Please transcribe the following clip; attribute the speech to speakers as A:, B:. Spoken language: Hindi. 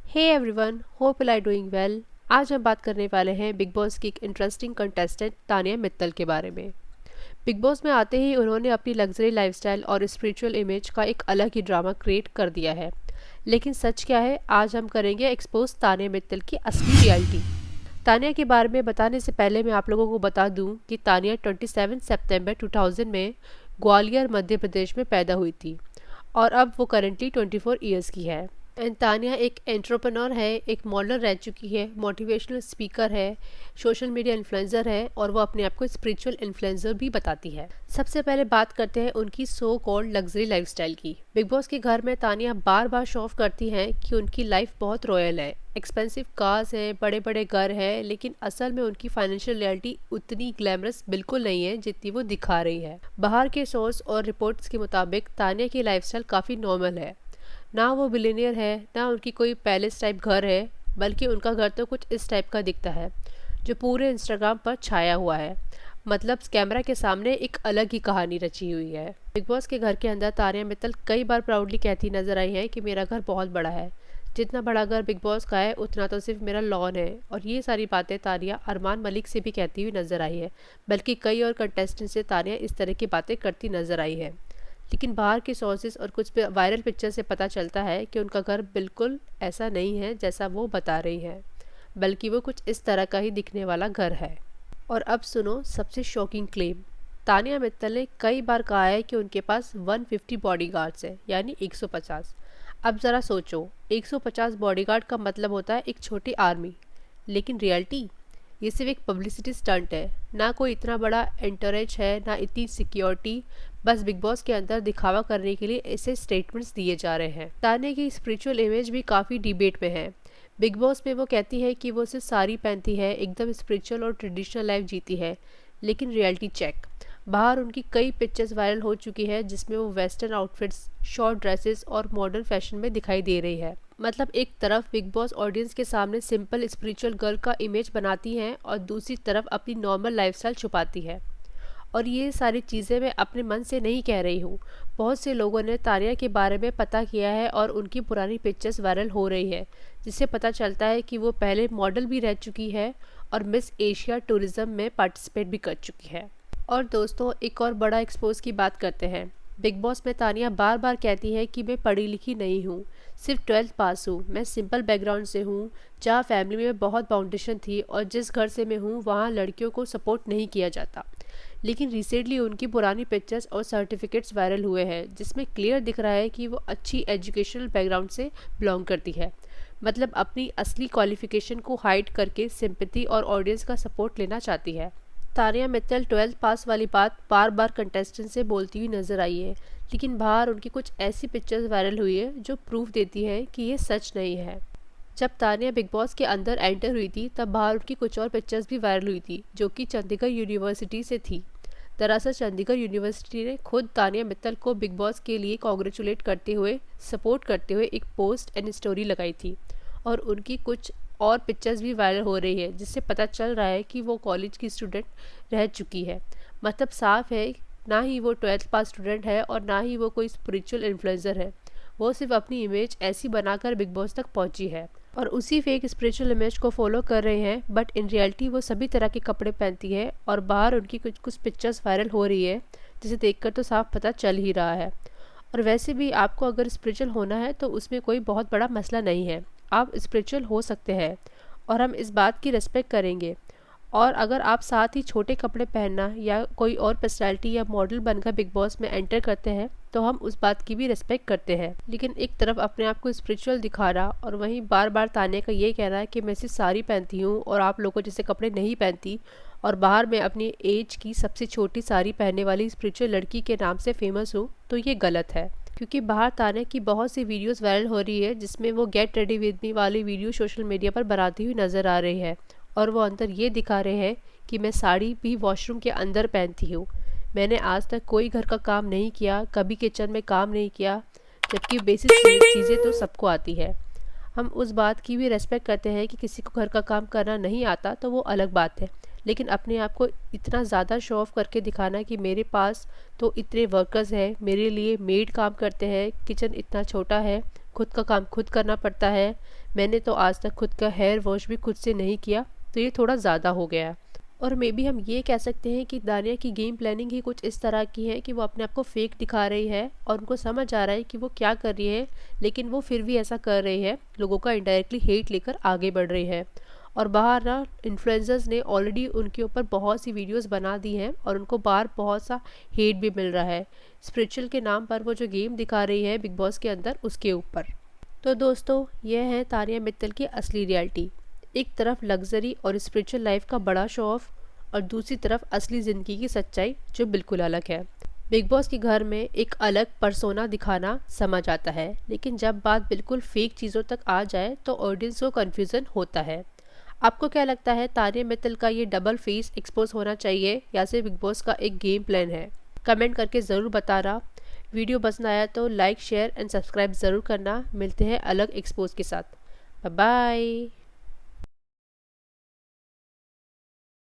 A: Hey everyone, hope you are doing well. आज हम बात करने वाले हैं बिग बॉस की एक इंटरेस्टिंग कंटेस्टेंट तानिया मित्तल के बारे में। बिग बॉस में आते ही उन्होंने अपनी लग्जरी लाइफस्टाइल और स्पिरिचुअल इमेज का एक अलग ही ड्रामा क्रिएट कर दिया है। लेकिन सच क्या है, आज हम करेंगे एक्सपोज तानिया मित्तल की असली रियलिटी। तानिया के बारे में बताने से पहले मैं आप लोगों को बता दूं कि तानिया 27 सितंबर 2000 में ग्वालियर मध्य प्रदेश में पैदा हुई थी और अब वो करेंटली 24 ईयर्स की है। एंड तानिया एक एंटरप्रेन्योर है, एक मॉडल रह चुकी है, मोटिवेशनल स्पीकर है, सोशल मीडिया इन्फ्लुएंसर है और वो अपने आप को स्पिरिचुअल इन्फ्लुएंसर भी बताती है। सबसे पहले बात करते हैं उनकी सो कॉल्ड लग्जरी लाइफस्टाइल की। बिग बॉस के घर में तानिया बार बार शो ऑफ करती हैं कि उनकी लाइफ बहुत रॉयल है, एक्सपेंसिव कार्स हैं, बड़े बड़े घर हैं, लेकिन असल में उनकी फाइनेंशियल रियलिटी उतनी ग्लैमरस बिल्कुल नहीं है जितनी वो दिखा रही है। बाहर के सोर्स और रिपोर्ट्स के मुताबिक तानिया की लाइफस्टाइल काफ़ी नॉर्मल है। ना वो बिलियनियर है, ना उनकी कोई पैलेस टाइप घर है, बल्कि उनका घर तो कुछ इस टाइप का दिखता है जो पूरे इंस्टाग्राम पर छाया हुआ है। मतलब कैमरा के सामने एक अलग ही कहानी रची हुई है। बिग बॉस के घर के अंदर तानिया मित्तल कई बार प्राउडली कहती नजर आई है कि मेरा घर बहुत बड़ा है, जितना बड़ा घर बिग बॉस का है उतना तो सिर्फ मेरा लॉन है। और ये सारी बातें तानिया अरमान मलिक से भी कहती हुई नजर आई है, बल्कि कई और कंटेस्टेंट से तानिया इस तरह की बातें करती नजर आई है। लेकिन बाहर के सोर्सेज और कुछ वायरल पिक्चर से पता चलता है कि उनका घर बिल्कुल ऐसा नहीं है जैसा वो बता रही है, बल्कि वो कुछ इस तरह का ही दिखने वाला घर है। और अब सुनो सबसे शॉकिंग क्लेम। तानिया मित्तल ने कई बार कहा है कि उनके पास 150 बॉडीगार्ड्स हैं, यानी 150। अब ज़रा सोचो, 150 बॉडीगार्ड का मतलब होता है एक छोटी आर्मी। लेकिन रियलिटी, ये सिर्फ एक पब्लिसिटी स्टंट है। ना कोई इतना बड़ा एंटरेज है, ना इतनी सिक्योरिटी। बस बिग बॉस के अंदर दिखावा करने के लिए ऐसे स्टेटमेंट्स दिए जा रहे हैं। ताने की स्पिरिचुअल इमेज भी काफ़ी डिबेट में है। बिग बॉस में वो कहती है कि वो सिर्फ साड़ी पहनती है, एकदम स्पिरिचुअल और ट्रेडिशनल लाइफ जीती है। लेकिन रियलिटी चेक, बाहर उनकी कई पिक्चर्स वायरल हो चुकी है जिसमें वो वेस्टर्न आउटफिट्स, शॉर्ट ड्रेसेस और मॉडर्न फैशन में दिखाई दे रही है। मतलब एक तरफ बिग बॉस ऑडियंस के सामने सिंपल स्पिरिचुअल गर्ल का इमेज बनाती है और दूसरी तरफ अपनी नॉर्मल लाइफस्टाइल छुपाती है। और ये सारी चीज़ें मैं अपने मन से नहीं कह रही हूँ। बहुत से लोगों ने तानिया के बारे में पता किया है और उनकी पुरानी पिक्चर्स वायरल हो रही है, जिससे पता चलता है कि वो पहले मॉडल भी रह चुकी है और मिस एशिया टूरिज्म में पार्टिसिपेट भी कर चुकी है। और दोस्तों, एक और बड़ा एक्सपोज की बात करते हैं। बिग बॉस में तानिया बार बार कहती है कि मैं पढ़ी लिखी नहीं हूँ, सिर्फ 12th पास हूँ, मैं सिंपल बैकग्राउंड से हूँ, जहाँ फैमिली में बहुत बाउंडेशन थी और जिस घर से मैं हूँ वहाँ लड़कियों को सपोर्ट नहीं किया जाता। लेकिन रिसेंटली उनकी पुरानी पिक्चर्स और सर्टिफिकेट्स वायरल हुए हैं जिसमें क्लियर दिख रहा है कि वो अच्छी एजुकेशनल बैकग्राउंड से बिलोंग करती है। मतलब अपनी असली क्वालिफिकेशन को हाइड करके सिंपैथी और ऑडियंस का सपोर्ट लेना चाहती है। तानिया मित्तल 12th पास वाली बात बार बार कंटेस्टेंट से बोलती हुई नजर आई है, लेकिन बाहर उनकी कुछ ऐसी पिक्चर्स वायरल हुई है जो प्रूफ देती है कि ये सच नहीं है। जब तानिया बिग बॉस के अंदर एंटर हुई थी तब बाहर उनकी कुछ और पिक्चर्स भी वायरल हुई थी जो कि चंडीगढ़ यूनिवर्सिटी से थी। दरअसल चंडीगढ़ यूनिवर्सिटी ने खुद तानिया मित्तल को बिग बॉस के लिए कॉन्ग्रेचुलेट करते हुए, सपोर्ट करते हुए एक पोस्ट एंड स्टोरी लगाई थी। और उनकी कुछ और पिक्चर्स भी वायरल हो रही है जिससे पता चल रहा है कि वो कॉलेज की स्टूडेंट रह चुकी है। मतलब साफ है, ना ही वो 12th पास स्टूडेंट है और ना ही वो कोई स्पिरिचुअल इन्फ्लुएंसर है। वो सिर्फ अपनी इमेज ऐसी बनाकर बिग बॉस तक पहुंची है और उसी फेक स्पिरिचुअल इमेज को फॉलो कर रहे हैं। बट इन रियलिटी वो सभी तरह के कपड़े पहनती है और बाहर उनकी कुछ कुछ पिक्चर्स वायरल हो रही है जिसे देखकर तो साफ पता चल ही रहा है। और वैसे भी आपको अगर स्पिरिचुअल होना है तो उसमें कोई बहुत बड़ा मसला नहीं है, आप स्पिरिचुअल हो सकते हैं और हम इस बात की रिस्पेक्ट करेंगे। और अगर आप साथ ही छोटे कपड़े पहनना या कोई और पर्सनैलिटी या मॉडल बनकर बिग बॉस में एंटर करते हैं तो हम उस बात की भी रिस्पेक्ट करते हैं। लेकिन एक तरफ अपने आप को स्पिरिचुअल दिखाना और वहीं बार बार ताने का ये कहना है कि मैं सिर्फ साड़ी पहनती हूँ और आप लोगों जैसे कपड़े नहीं पहनती, और बाहर मैं अपनी एज की सबसे छोटी साड़ी पहनने वाली स्पिरिचुअल लड़की के नाम से फेमस हूँ, तो ये गलत है। क्योंकि बाहर ताने की बहुत सी वीडियोस वायरल हो रही है जिसमें वो गेट रेडी विद मी वाली वीडियो सोशल मीडिया पर बनाती हुई नज़र आ रही है और वो अंदर ये दिखा रहे हैं कि मैं साड़ी भी वॉशरूम के अंदर पहनती हूँ। मैंने आज तक कोई घर का काम नहीं किया, कभी किचन में काम नहीं किया, जबकि बेसिक चीज़ें तो सबको आती है। हम उस बात की भी रेस्पेक्ट करते हैं कि किसी को घर का काम करना नहीं आता तो वो अलग बात है। लेकिन अपने आप को इतना ज़्यादा शो ऑफ करके दिखाना कि मेरे पास तो इतने वर्कर्स हैं, मेरे लिए मेड काम करते हैं, किचन इतना छोटा है, खुद का काम खुद करना पड़ता है, मैंने तो आज तक खुद का हेयर वॉश भी खुद से नहीं किया, तो ये थोड़ा ज़्यादा हो गया। और मे बी हम ये कह सकते हैं कि दानिया की गेम प्लानिंग ही कुछ इस तरह की है कि वो अपने आप को फेक दिखा रही है और उनको समझ आ रहा है कि वो क्या कर रही है, लेकिन वो फिर भी ऐसा कर रही है, लोगों का इनडायरेक्टली हेट लेकर आगे बढ़ रही है। और बाहर ना इन्फ्लुएंसर्स ने ऑलरेडी उनके ऊपर बहुत सी वीडियोस बना दी हैं और उनको बाहर बहुत सा हेट भी मिल रहा है स्पिरिचुअल के नाम पर, वो जो गेम दिखा रही है बिग बॉस के अंदर उसके ऊपर। तो दोस्तों, यह है तानिया मित्तल की असली रियलिटी। एक तरफ लग्जरी और स्पिरिचुअल लाइफ का बड़ा शो ऑफ, और दूसरी तरफ असली ज़िंदगी की सच्चाई जो बिल्कुल अलग है। बिग बॉस के घर में एक अलग पर्सोना दिखाना समझ आता है, लेकिन जब बात बिल्कुल फेक चीज़ों तक आ जाए तो ऑडियंस को कन्फ्यूज़न होता है। आपको क्या लगता है, तानिया मित्तल का ये डबल फेस एक्सपोज होना चाहिए या सिर्फ बिग बॉस का एक गेम प्लान है? कमेंट करके ज़रूर बताना। वीडियो पसंद आया तो लाइक शेयर एंड सब्सक्राइब ज़रूर करना। मिलते हैं अलग एक्सपोज के साथ। Bye bye.